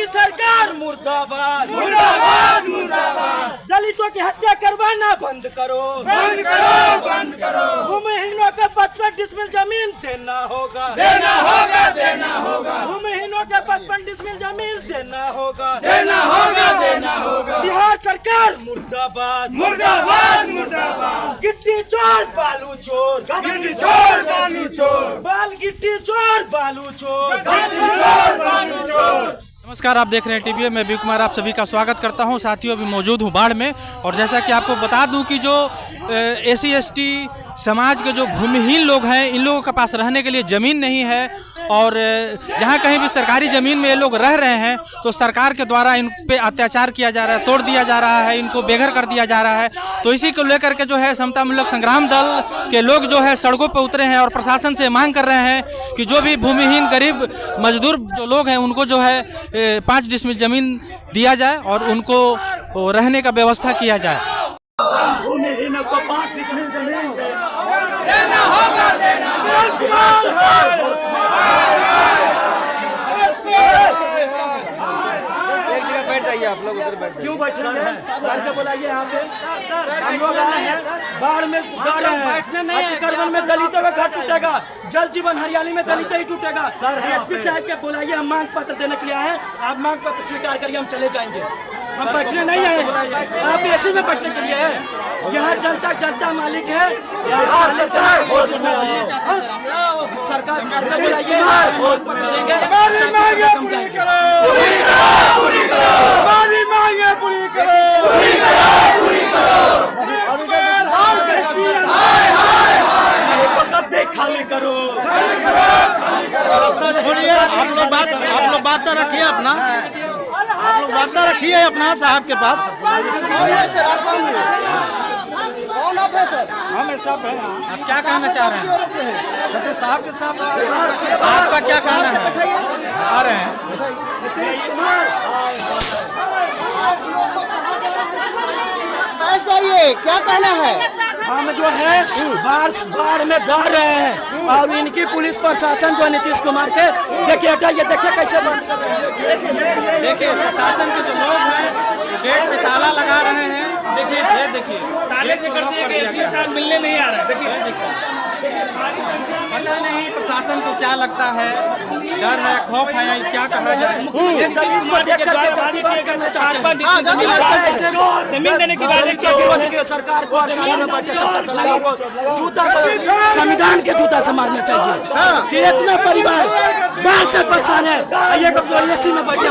मोदी सरकार मुर्दाबाद मुर्दाबाद मुर्दाबाद। दलितों की हत्या करवाना बंद करो, बंद करो, बंद करो। भूमिहीनों को 55 डिसमिल जमीन देना होगा, देना होगा, देना होगा। भूमिहीनों को 55 डिसमिल जमीन देना होगा, देना होगा, देना होगा। बिहार सरकार मुर्दाबाद मुर्दाबाद मुर्दाबाद। गिट्टी चोर बालू चोर, गिट्टी चोर बालू चोर, बाल गिट्टी चोर बालू चोर, गिट्टी चोर बालू चोर। नमस्कार, आप देख रहे हैं टीवी मैं बी कुमार, आप सभी का स्वागत करता हूं। साथियों, अभी मौजूद हूं बाढ़ में और जैसा कि आपको बता दूं कि जो SC ST समाज के जो भूमिहीन लोग हैं, इन लोगों के पास रहने के लिए ज़मीन नहीं है और जहां कहीं भी सरकारी ज़मीन में ये लोग रह रहे हैं तो सरकार के द्वारा इन पे अत्याचार किया जा रहा है, तोड़ दिया जा रहा है, इनको बेघर कर दिया जा रहा है। तो इसी को लेकर के जो है समतामूलक संग्राम दल के लोग जो है सड़कों पर उतरे हैं और प्रशासन से मांग कर रहे हैं कि जो भी भूमिहीन गरीब मजदूर जो लोग हैं उनको जो है 5 डिसमिल जमीन दिया जाए और उनको रहने का व्यवस्था किया जाए। भूमिहीनों को 5 डिसमिल जमीन देना होगा, देना एक जगह बैठ जाइए, आप लोग उधर बैठ। क्यों बैठ रहे हैं? सर को बुलाइए यहाँ पे। हम लोग आए हैं बाढ़ में गा रहे हैं, अतिक्रमण में दलितों का घर टूटेगा, जल जीवन हरियाली में दलित ही टूटेगा। सर DSP साहब के बुलाइए, हम मांग पत्र देने के लिए आए हैं। आप मांग पत्र स्वीकार करिए, हम चले जाएंगे। हम बैठने नहीं आए, आप ऐसे में बैठने के लिए है। यहाँ जनता मालिक है, बिहार सरकार सरकार बुलाइए, पत्र देंगे, हमारी मांगे पूरी करो, पूरी करो, पूरी करो। हमारी मांगे पूरी करो, पूरी करो, पूरी करो। खाली करो, खाली करो, खाली करो। रास्ता छोड़िए, आप लोग वार्ता रखिए अपना, आप लोग वार्ता रखिए अपना साहब के पास। हम स्टाफ हैं। आप क्या कहना चाह रहे हैं? साहब के साथ साहब का क्या कहना है? आ रहे हैं, बैठ जाइए, क्या कहना है? हम जो है बाढ़ में गा रहे हैं और इनकी पुलिस प्रशासन जो नीतीश कुमार के देखिए ये देखिए कैसे बंद कर रहे हैं। देखिए प्रशासन के जो लोग हैं गेट पे ताला लगा रहे हैं। देखिए ये देखिए ताले से करते हैं कि ST साहब मिलने नहीं आ रहा है। देखिए पता नहीं प्रशासन को क्या लगता है, डर है, खौफ है, क्या कहा जाए। जमीन देने की बात सरकार को जूता संविधान के जूता से मारना चाहिए कि इतना परिवार बाढ़ से परेशान है। ये SC में बैठे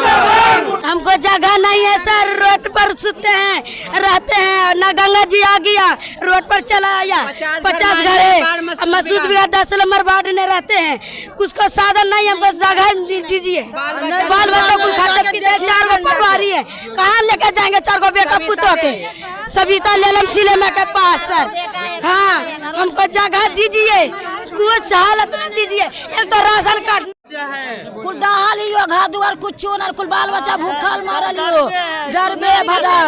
हमको जगह नहीं है सर, रोड पर सुते हैं, रहते हैं। न गंगा जी आ गया, रोड पर चला आया, 50 घर है। मसूद बिहार 10 नंबर वार्ड में रहते हैं, कुछ को साधन नहीं, हमको जगह दीजिए। बाल बच्चों को खाते पीते 4 गो परिवारी है, कहाँ लेके जाएंगे 4 गो बेटा पुतों के? सविता लेलम सिनेमा के पास सर। हाँ, हमको जगह दीजिए, कुछ हालत नहीं दीजिए। एक तो राशन कार्ड कुल दहा लियो, घर दुआर कुछ न, कुल बाल बच्चा भूखल मार लियो। डर में भगा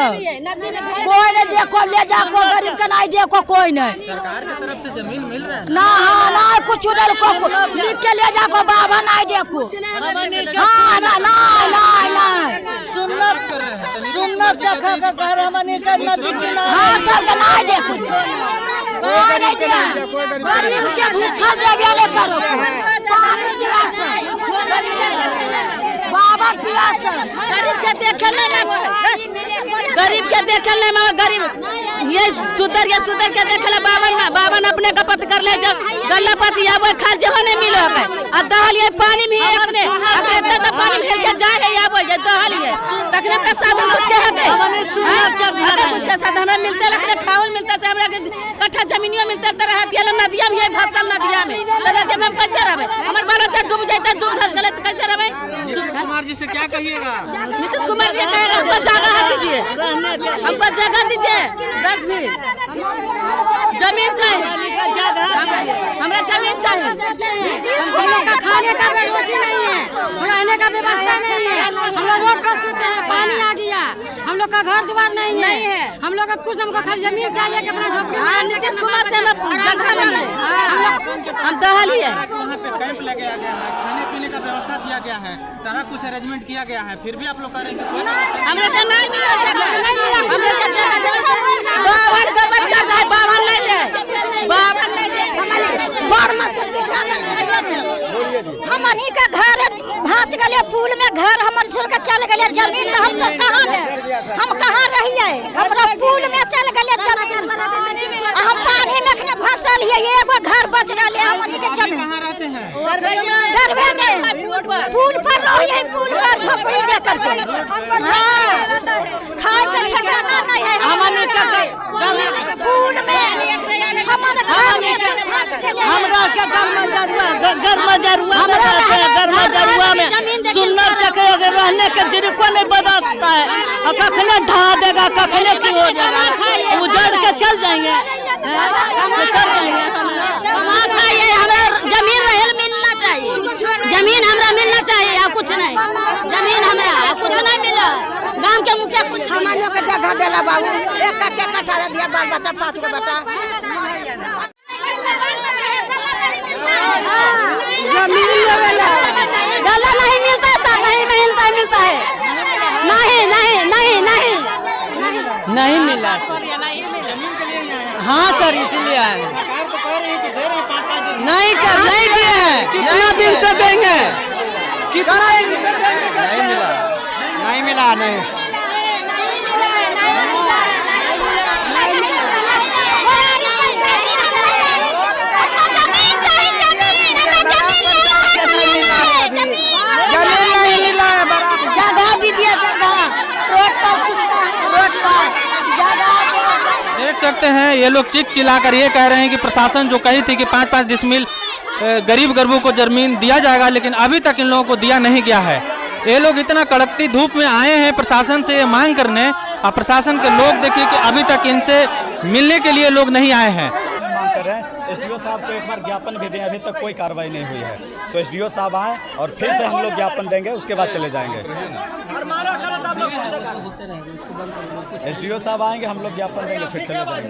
कोई नहीं देखो, ले जाको गरीब के नहीं देखो, कोई नहीं। सरकार की तरफ से जमीन मिल रहा है ना, हाँ ना, कुछ नहीं को लिख के ले जाको, बाबा नहीं देखो। हाँ ना ना ना सुंदर हाँ सब नहीं देखो, गरीब के भूखल देवे करो। बाबा गरीब के देखे नहीं गरीब ये सुधर के देखे बाबन अपने गपत कर ले। जब गल्ला पति आवे खा जहो नहीं मिलो है और दहल ये पानी में अपने तो पानी भेल के जाए है आवे ये दहल ये तखने पे साधन उसके हके उसके साथ हमें मिलते लखने खावल मिलता से हमरा कट्ठा जमीनियो मिलता तरह हथियाला नदिया में ये फसल नदिया में लगा के हम कैसे रहबे? हमर बाल बच्चा डूब जाता, डूब धस गले तो कैसे रहबे? नीतीश कुमार जी से क्या कहिएगा? नीतीश कुमार जी कहेगा हमको जगह दीजिए, हमको जगह दीजिए, 10 फीट जमीन चाहिए, हमरा जमीन चाहिए। हम लोग का खाने का व्यवस्था नहीं है, रहने का व्यवस्था नहीं है। हम लोग रोड पर सोते हैं, पानी आ गया, हम लोग लोग का घर द्वार नहीं है। हम लोग का कुछ हमको खाली जमीन चाहिए कि अपना झोपड़ी हम दहल ही है। वहाँ पे कैंप लगाया गया है, खाने पीने का व्यवस्था किया गया है, सारा कुछ अरेंजमेंट किया गया है, फिर भी आप लोग कह रहे हैं कि हम लोग का नहीं हमनी का घर भास गए, पुल में घर हमर का चल गए, जमीन हम तो कहाँ में हम कहाँ रहिए, हमरा पुल में चल गए जमीन, हम पानी में फसल है, एगो घर बच रहे हमनी के जमीन। कहाँ रहते हैं? दरवे में पुल पर रहिए, पुल पर झोपड़ी में करके खाए के ठिकाना नहीं है हमनी का पुल में हमर घर में हमरा के गरमा में सुंदर तक अगर रहने के जिनको नहीं बदलता है, कखने ढा देगा, कखने की हो जाएगा, उजड़ के चल जाएंगे। हमारा जमीन रहे मिलना चाहिए, जमीन हमरा मिलना चाहिए, और कुछ नहीं, जमीन हमरा कुछ नहीं मिला। गांव के मुखिया कुछ हमारे के जगह देला बाबू, एक कट्ठा दिया, बाल बच्चा 5 गो बेटा जमीन गला नहीं मिलता है सर, नहीं मिलता है, नहीं मिला सर। हाँ सर, इसलिए आए। नहीं दिए हैं, कितना दिन से देंगे, कितना दिन से देंगे? नहीं मिला नहीं। देख सकते हैं ये लोग चीख चिल्लाकर ये कह रहे हैं कि प्रशासन जो कही थी कि 5-5 डिसमिल गरीब गरीबों को जमीन दिया जाएगा, लेकिन अभी तक इन लोगों को दिया नहीं गया है। ये लोग इतना कड़कती धूप में आए हैं प्रशासन से ये मांग करने, और प्रशासन के लोग देखिए कि अभी तक इनसे मिलने के लिए लोग नहीं आए हैं। मांग कर रहे हैं एसडीओ साहब को एक बार ज्ञापन भी दें, अभी तक कोई कार्रवाई नहीं हुई है, तो एसडीओ साहब आए और फिर से हम लोग ज्ञापन देंगे, उसके बाद चले जाएंगे। एसडीओ साहब आएंगे, हम लोग ज्ञापन देंगे, फिर चले जाएंगे।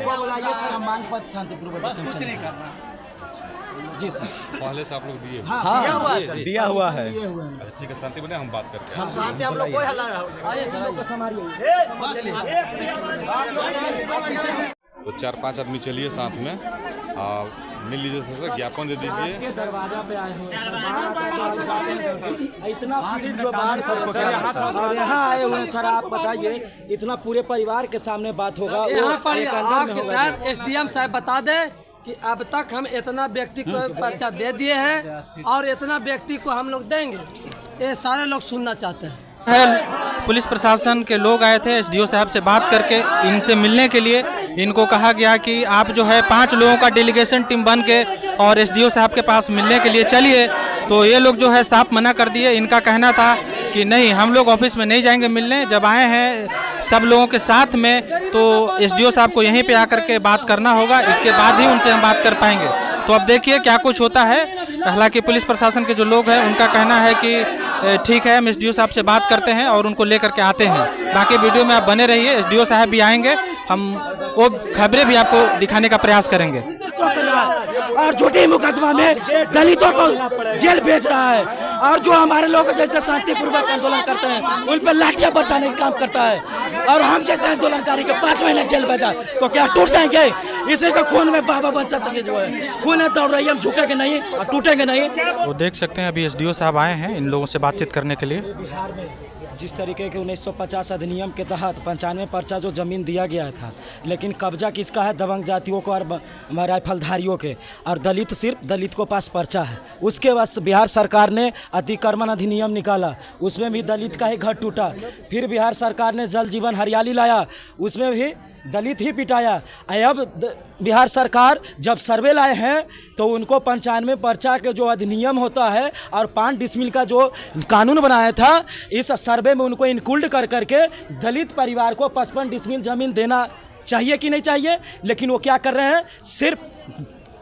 जी सर, पहले से आप लोग दिए? हाँ, दिया हुआ है। ठीक है, शांति बने, हम बात करते हैं। हम शांति, हम लोग कोई हल्ला तो 4-5 आदमी चलिए साथ में, मिल लीजिए सर, ज्ञापन दे दीजिए। दरवाजा पे आए हुए सर, इतना जो बाहर और यहाँ आए हुए सर, आप बताइए, इतना पूरे परिवार के सामने बात होगा? यहाँ पर सर एसडीएम साहब बता दे कि अब तक हम इतना व्यक्ति को पर्चा दे दिए हैं और इतना व्यक्ति को हम लोग देंगे, ये सारे लोग सुनना चाहते हैं। पुलिस प्रशासन के लोग आए थे एसडीओ साहब से बात करके इनसे मिलने के लिए। इनको कहा गया कि आप जो है 5 लोगों का डेलीगेशन टीम बन के और एसडीओ साहब के पास मिलने के लिए चलिए, तो ये लोग जो है साफ मना कर दिए। इनका कहना था कि नहीं, हम लोग ऑफिस में नहीं जाएंगे मिलने, जब आए हैं सब लोगों के साथ में तो एसडीओ साहब को यहीं पे आकर के बात करना होगा, इसके बाद ही उनसे हम बात कर पाएंगे। तो अब देखिए क्या कुछ होता है। हालांकि पुलिस प्रशासन के जो लोग हैं उनका कहना है कि ठीक है, हम एसडीओ साहब से बात करते हैं और उनको लेकर के आते हैं। बाकी वीडियो में आप बने रहिए, एसडीओ साहब भी आएंगे, हम वो खबरें भी आपको दिखाने का प्रयास करेंगे। और झूठी मुकदमा में दलितों को जेल भेज रहा है, और जो हमारे लोग जैसे शांतिपूर्वक आंदोलन करते हैं उन पर लाठियां बरसाने का काम करता है, और हम जैसे आंदोलनकारी के 5 महीने जेल भेजा, तो क्या टूट जाएंगे? इसी का खून में बाबा बच्चा चाहिए, जो है खून है दौड़ रही है, हम झुकेंगे नहीं और टूटेंगे नहीं। तो देख सकते हैं अभी एसडीओ साहब आए हैं इन लोगों से बातचीत करने के लिए। बिहार में जिस तरीके के 1950 अधिनियम के तहत 95 पर्चा जो ज़मीन दिया गया था, लेकिन कब्जा किसका है? दबंग जातियों को और राइफलधारियों के, और दलित सिर्फ दलित को पास पर्चा है। उसके बाद बिहार सरकार ने अतिक्रमण अधिनियम निकाला, उसमें भी दलित का ही घर टूटा। फिर बिहार सरकार ने जल जीवन हरियाली लाया, उसमें भी दलित ही पिटाया। अब बिहार सरकार जब सर्वे लाए हैं तो उनको 95 पर्चा के जो अधिनियम होता है और 5 डिसमिल का जो कानून बनाया था, इस सर्वे में उनको इंक्लूड कर करके दलित परिवार को 55 डिसमिल ज़मीन देना चाहिए कि नहीं चाहिए। लेकिन वो क्या कर रहे हैं, सिर्फ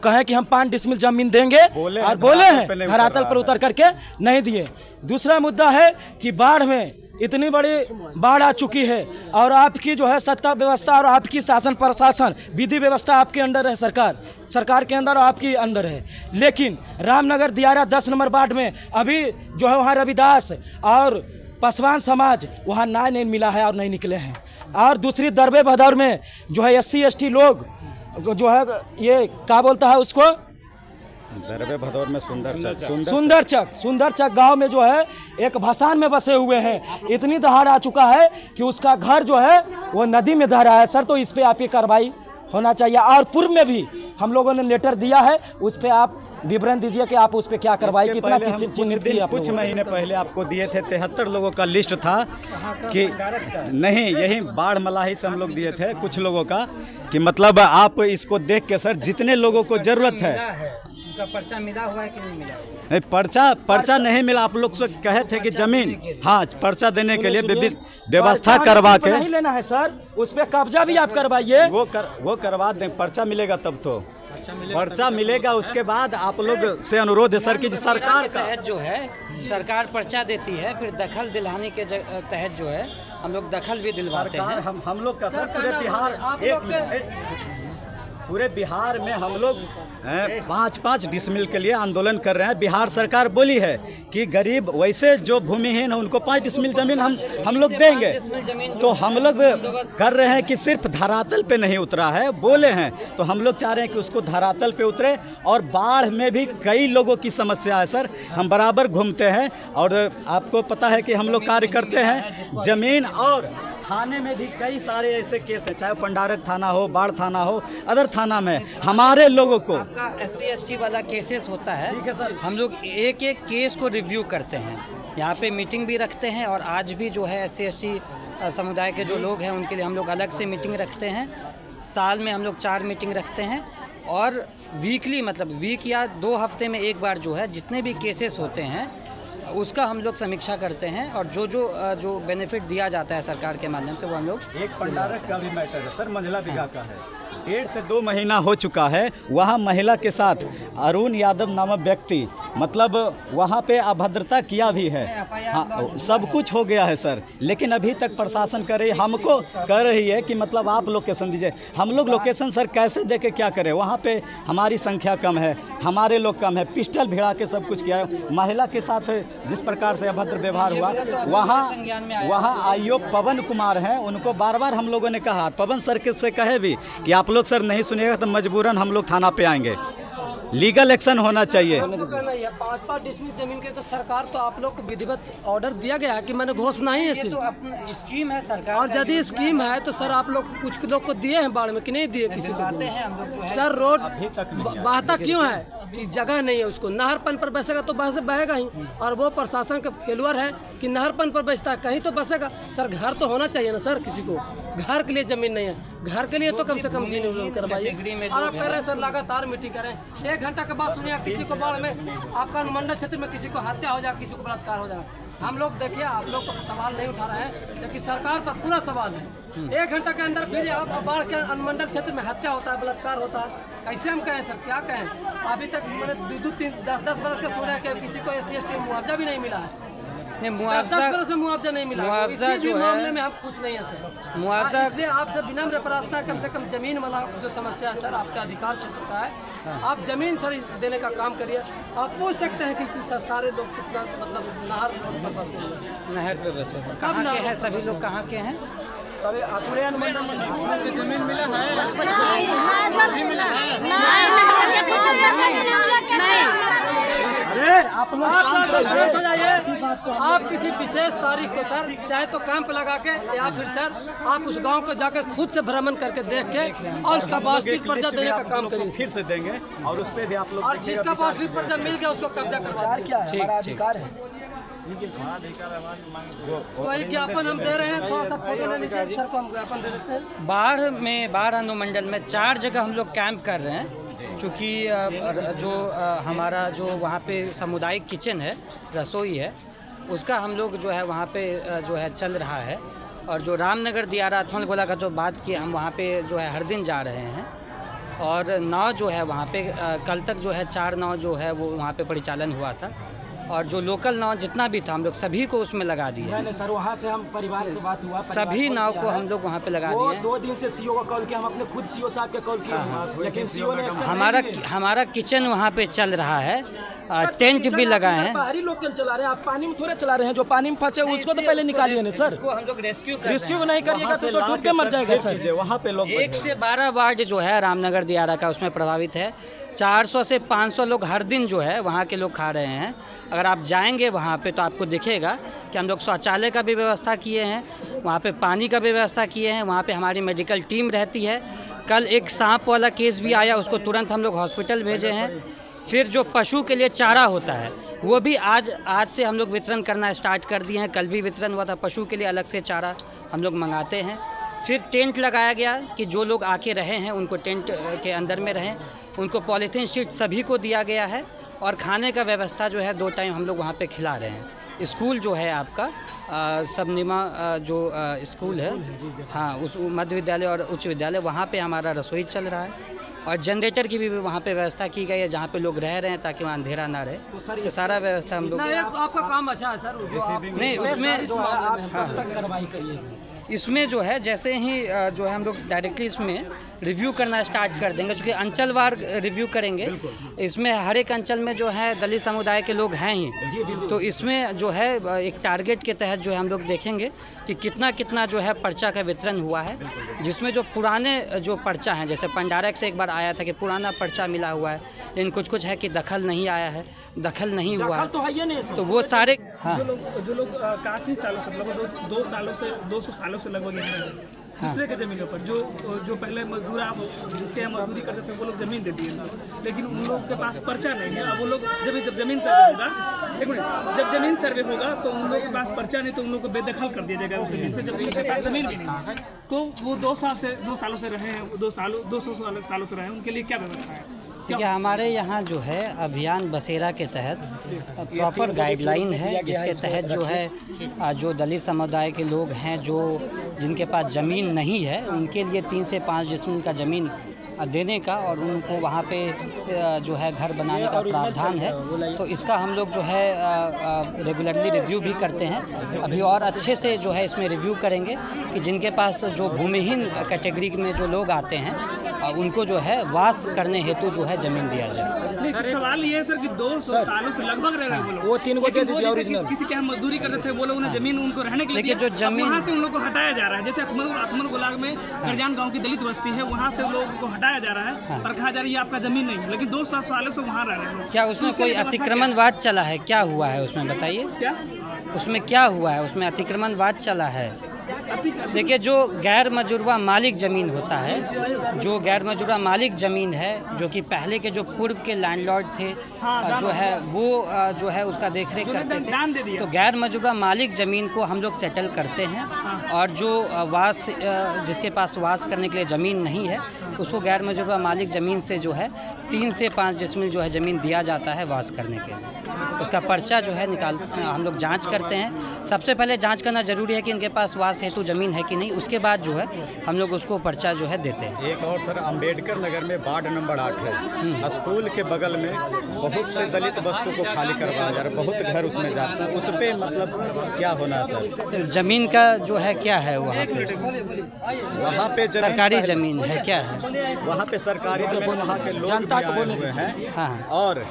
कहें कि हम 5 डिसमिल ज़मीन देंगे और बोले हैं, धरातल पर उतर करके नहीं दिए। दूसरा मुद्दा है कि बाढ़ में इतनी बड़ी बाढ़ आ चुकी है और आपकी जो है सत्ता व्यवस्था और आपकी शासन प्रशासन विधि व्यवस्था आपके अंडर है, सरकार के अंदर और आपके अंदर है। लेकिन रामनगर दियारा 10 नंबर वार्ड में अभी जो है वहाँ रविदास और पासवान समाज वहाँ न्याय नहीं मिला है और नहीं निकले हैं। और दूसरी दरबे भदौर में जो है SC ST लोग जो है ये क्या बोलता है उसको, दरबे भदौर में सुंदर चक गांव में जो है एक भसान में बसे हुए हैं। इतनी दहाड़ आ चुका है कि उसका घर जो है वो नदी में दह रहा है। सर तो इस पे आपकी कार्रवाई होना चाहिए। और पूर्व में भी हम लोगों ने लेटर दिया है, उस पे आप विवरण दीजिए कि आप उस पे क्या कार्रवाई, कितना चिन्हित किया। कुछ महीने पहले आपको दिए थे 73 लोगों का लिस्ट था कि नहीं, यही बाढ़ मलाही से हम लोग दिए थे कुछ लोगों का कि मतलब आप इसको देख के सर जितने लोगों को जरूरत है। उनका पर्चा मिला हुआ है कि नहीं मिला? नहीं, पर्चा नहीं मिला। आप लोग से कहे थे कि जमीन, हाँ, पर्चा देने के लिए व्यवस्था करवा के नहीं लेना है सर, उस पे कब्जा भी आप करवाइए। वो करवा दें, पर्चा मिलेगा तब तो पर्चा मिलेगा। उसके बाद आप लोग से अनुरोध है सर कि सरकार का तहत जो है सरकार पर्चा देती है, फिर दखल दिलाने के तहत जो है हम लोग दखल भी दिलवाते हैं। हम लोग का सर पूरे बिहार में हम लोग 5-5 डिसमिल के लिए आंदोलन कर रहे हैं। बिहार सरकार बोली है कि गरीब वैसे जो भूमिहीन है उनको 5 डिसमिल जमीन हम लोग देंगे। तो हम लोग कर रहे हैं कि सिर्फ धरातल पे नहीं उतरा है, बोले हैं, तो हम लोग चाह रहे हैं कि उसको धरातल पे उतरे। और बाढ़ में भी कई लोगों की समस्या है सर, हम बराबर घूमते हैं और आपको पता है कि हम लोग कार्य करते हैं जमीन और थाने में भी कई सारे ऐसे केस हैं, चाहे पंडारक थाना हो, बाढ़ थाना हो, अदर थाना में हमारे लोगों को आपका SC ST वाला केसेस होता है। ठीक है सर, हम लोग एक एक केस को रिव्यू करते हैं, यहाँ पे मीटिंग भी रखते हैं। और आज भी जो है SC ST समुदाय के जो लोग हैं उनके लिए हम लोग अलग से मीटिंग रखते हैं। साल में हम लोग 4 मीटिंग रखते हैं और वीकली मतलब वीक या 2 हफ्ते में एक बार जो है जितने भी केसेस होते हैं उसका हम लोग समीक्षा करते हैं। और जो बेनिफिट दिया जाता है सरकार के माध्यम से वो हम लोग। एक पंडारक का भी मैटर है सर, मंझला बीघा का है, 1.5 से 2 महीना हो चुका है। वहाँ महिला के साथ अरुण यादव नामक व्यक्ति मतलब वहाँ पे अभद्रता किया भी है। हाँ, सब कुछ हो गया है सर, लेकिन अभी तक प्रशासन हमको कह रही है कि मतलब आप लोकेशन दीजिए। हम लोग लोकेशन सर कैसे दे के क्या करें? वहाँ पे हमारी संख्या कम है, हमारे लोग कम है, पिस्टल भिड़ा के सब कुछ किया है। महिला के साथ जिस प्रकार से अभद्र व्यवहार हुआ, वहाँ IO पवन कुमार हैं, उनको बार बार हम लोगों ने कहा, पवन सर से कहे भी कि आप लोग सर नहीं सुनिएगा तो मजबूरन हम लोग थाना पे आएंगे, लीगल एक्शन होना चाहिए। 5-5 डिसमिल जमीन के तो सरकार तो आप लोग को विधिवत ऑर्डर दिया गया है कि मैंने घोषणा ही है, तो अपनी स्कीम है सरकार। और यदि स्कीम है तो सर आप लोग कुछ लोग को दिए हैं बाढ़ में कि नहीं दिए? किसी को हम लोग सर रोड बहता क्यों है? जगह नहीं है उसको, नहरपन पर बसेगा तो बहेगा ही। और वो प्रशासन का फेलुअर है कि नहरपन पर बसता है, कहीं तो बसेगा। सर घर तो होना चाहिए ना सर, किसी को घर के लिए जमीन नहीं है, घर के लिए तो कम से कम जीने करवाइए। और आप कह रहे हैं सर लगातार मीटिंग करें, 1 घंटा के बाद सुनिए किसी को बाढ़ में आपका अनुमंडल क्षेत्र में किसी को हत्या हो जाए, किसी को बलात्कार हो जाए। हम लोग देखिए आप लोग सवाल नहीं उठा रहे हैं, लेकिन सरकार पर पूरा सवाल है। 1 घंटा के अंदर फिर आप बाढ़ के अनुमंडल क्षेत्र में हत्या होता है, बलात्कार होता है, कैसे हम कहें सर, क्या कहें? अभी तक मैंने 2-3-10 बरस के सुना कि किसी को SC ST मुआवजा भी नहीं मिला है। मुआवजा नहीं मिला, मुआवजा जो है मामले में हम खुश नहीं है सर। मुआवजा इसलिए आपसे विनम्र प्रार्थना, कम से कम जमीन वाला जो समस्या है सर आपके अधिकार क्षेत्र का है, आप जमीन सर देने का काम करिए। आप पूछ सकते हैं कि सर सारे लोग कितना मतलब नहर पे बसे हैं? कहाँ के हैं सभी लोग? कहाँ के हैं सभी? पूरे अनुमंडल जमीन मिला है? आप किसी विशेष तारीख को सर चाहे तो कैंप लगा के या फिर सर आप उस गांव को जाकर खुद से भ्रमण करके देख के और उसका वास्तविक पर्चा देने का काम करिए। फिर से देंगे और उस पर भी आप लोग, और जिसका वास्तविक पर्चा मिल गया उसको कब्जा करना अधिकार है। तो एक ज्ञापन हम दे रहे हैं, थोड़ा सा फोटो लेने के सर को हम ज्ञापन दे देते हैं। बाढ़ अनुमंडल में 4 जगह हम लोग कैंप कर रहे हैं, क्योंकि जो हमारा जो वहाँ पे सामुदायिक किचन है, रसोई है, उसका हम लोग जो है वहाँ पे जो है चल रहा है। और जो रामनगर दियारा अथमल गोला का जो बात की, हम वहाँ पे जो है हर दिन जा रहे हैं। और नाव जो है वहाँ पे कल तक जो है 4 नाव जो है वो वहाँ पे परिचालन हुआ था। और जो लोकल नाव जितना भी था हम लोग सभी को उसमें लगा दिए। नहीं सर, वहाँ से हम परिवार से बात हुआ, सभी नाव को हम लोग वहाँ पे लगा दिए। 2 दिन से सीओ का कॉल किया, हम अपने खुद सीओ साहब के कॉल किए, लेकिन सीओ ने हमारा किचन वहाँ पे चल रहा है, टेंट भी लगाए हैं। बाहरी लोग चला रहे हैं, आप पानी में थोड़े चला रहे हैं, जो पानी में फंसे उसको तो पहले निकालिए ना सर। हम लोग रेस्क्यू नहीं करिएगा तो डूब के मर जाएगा सर। वहाँ पे लोग 1 से 12 वार्ड जो है रामनगर दियारा का उसमें प्रभावित है। 400 से 500 लोग हर दिन जो है वहाँ के लोग खा रहे हैं। अगर आप जाएंगे वहाँ पे तो आपको दिखेगा कि हम लोग शौचालय का भी व्यवस्था किए हैं, वहाँ पे पानी का भी व्यवस्था किए हैं, वहाँ पे हमारी मेडिकल टीम रहती है। कल एक सांप वाला केस भी आया, उसको तुरंत हम लोग हॉस्पिटल भेजे हैं। फिर जो पशु के लिए चारा होता है वो भी आज से हम लोग वितरण करना स्टार्ट कर दिए हैं। कल भी वितरण हुआ था, पशु के लिए अलग से चारा हम लोग मंगाते हैं। फिर टेंट लगाया गया कि जो लोग आके रहे हैं उनको टेंट के अंदर में रहें, उनको पॉलीथीन शीट सभी को दिया गया है। और खाने का व्यवस्था जो है 2 टाइम हम लोग वहाँ पे खिला रहे हैं। स्कूल जो है आपका सबनीमा जो स्कूल है, हाँ, उस मध्य विद्यालय और उच्च विद्यालय, वहाँ पे हमारा रसोई चल रहा है। और जनरेटर की भी वहाँ पे व्यवस्था की गई है जहाँ पे लोग रह रहे हैं ताकि वहाँ अंधेरा ना रहे। तो सारा व्यवस्था हम लोग। आपका काम अच्छा है सर, नहीं उसमें कार्रवाई करिए। इसमें जो है जैसे ही जो है हम लोग डायरेक्टली इसमें रिव्यू करना स्टार्ट कर देंगे, चूँकि अंचलवार रिव्यू करेंगे। इसमें हर एक अंचल में जो है दलित समुदाय के लोग हैं ही, तो इसमें जो है एक टारगेट के तहत जो है हम लोग देखेंगे कि कितना जो है पर्चा का वितरण हुआ है। जिसमें जो पुराने जो पर्चा हैं, जैसे पंडारक से एक बार आया था कि पुराना पर्चा मिला हुआ है, लेकिन कुछ है कि दखल नहीं आया है, दखल नहीं हुआ है, तो वो सारे हाँ जो लोग काफ़ी सालों से लगभग 200 सालों से लगभग यहाँ हैं, दूसरे के ज़मीनों पर जो पहले मजदूर आप जिसके यहाँ मजदूरी करते थे वो लोग ज़मीन दे दिए, लेकिन उन लोग के पास पर्चा नहीं है। अब वो लोग जब ज़मीन सर्वे होगा, एक मिनट, जब ज़मीन सर्वे होगा तो उन लोगों के पास पर्चा नहीं, तो उन लोगों को बेदखल कर दिया जाएगा उस ज़मीन से, जबकि उनके पास ज़मीन भी नहीं है। तो वो 2 सालों से रहे हैं, 200 सालों से रहे हैं, उनके लिए क्या व्यवस्था है? देखिए हमारे यहाँ जो है अभियान बसेरा के तहत प्रॉपर गाइडलाइन है, जिसके तहत जो है जो दलित समुदाय के लोग हैं जो जिनके पास ज़मीन नहीं है उनके लिए 3 से 5 डिसमिल का ज़मीन देने का और उनको वहाँ पे जो है घर बनाने का प्रावधान है। तो इसका हम लोग जो है रेगुलरली रिव्यू भी करते हैं। अभी और अच्छे से जो है इसमें रिव्यू करेंगे कि जिनके पास जो भूमिहीन कैटेगरी में जो लोग आते हैं उनको जो है वास करने हेतु जो है ज़मीन दिया जाए। सवाल ये है सर कि 200 सालों से लगभग रह रहे हैं वो 3 को दे दीजिए ओरिजिनल। किसी के यहाँ मजदूरी करते थे वो लोग उन्हें ज़मीन उनको रहने के लिए, देखिए जो ज़मीन वहाँ से उन लोगों को हटाया जा रहा है। जैसे अकमल गुलाग में करजान गाँव की दलित बस्ती है, वहाँ से लोगों को हटाया जा रहा है और कहा जा रहा है आपका ज़मीन नहीं, लेकिन 200 सालों से वहाँ रह रहे हैं। क्या उसमें कोई अतिक्रमणवाद चला है? क्या हुआ है उसमें बताइए, क्या उसमें क्या हुआ है? उसमें अतिक्रमणवाद चला है। देखिए जो गैर मजुरवा मालिक ज़मीन होता है, जो गैर मजुरवा मालिक ज़मीन है, जो कि पहले के जो पूर्व के लैंडलॉर्ड थे जो है वो जो है उसका देखरेख करते थे, तो गैर मजुरवा मालिक ज़मीन को हम लोग सेटल करते हैं। और जो वास जिसके पास वास करने के लिए ज़मीन नहीं है उसको गैर मजुरवा मालिक ज़मीन से जो है 3 से 5 डिसमिल जो है ज़मीन दिया जाता है वास करने के लिए। उसका पर्चा जो है हम लोग जांच करते हैं। सबसे पहले जांच करना ज़रूरी है कि इनके पास वास हेतु ज़मीन है कि नहीं, उसके बाद जो है हम लोग उसको पर्चा जो है देते हैं। एक और सर, अम्बेडकर नगर में वार्ड नंबर 8 है, स्कूल के बगल में बहुत से दलित वस्तु को खाली करवाया जा रहा है, बहुत घर उसमें जा रहे हैं, उस पर मतलब क्या होना है सर? ज़मीन का जो है क्या है वहाँ पे सरकारी ज़मीन है क्या है? वहाँ पे सरकारी ज़मीन, वहाँ के लोग जनता को बोले हुए हैं। हाँ और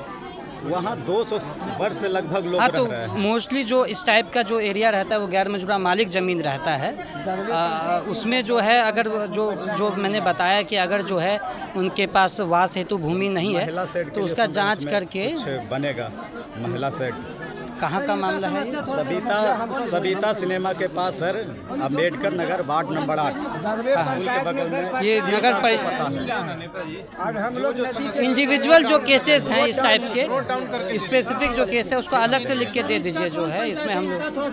वहाँ 200 वर्ष से लगभग लोग तो रह रहे हैं। मोस्टली जो इस टाइप का जो एरिया रहता है वो गैर मजुरा मालिक ज़मीन रहता है। उसमें जो है अगर जो मैंने बताया कि अगर जो है उनके पास वास हेतु भूमि नहीं है तो उसका जांच करके बनेगा महिला सेट। कहाँ का मामला है? सविता सिनेमा के पास sir, Ambedkar Nagar ward number 8 school के बगल में। ये नगर इंडिविजुअल जो केसेस हैं इस टाइप के, स्पेसिफिक जो केस है उसको अलग से लिख के दे दीजिए जो है इसमें हम लोग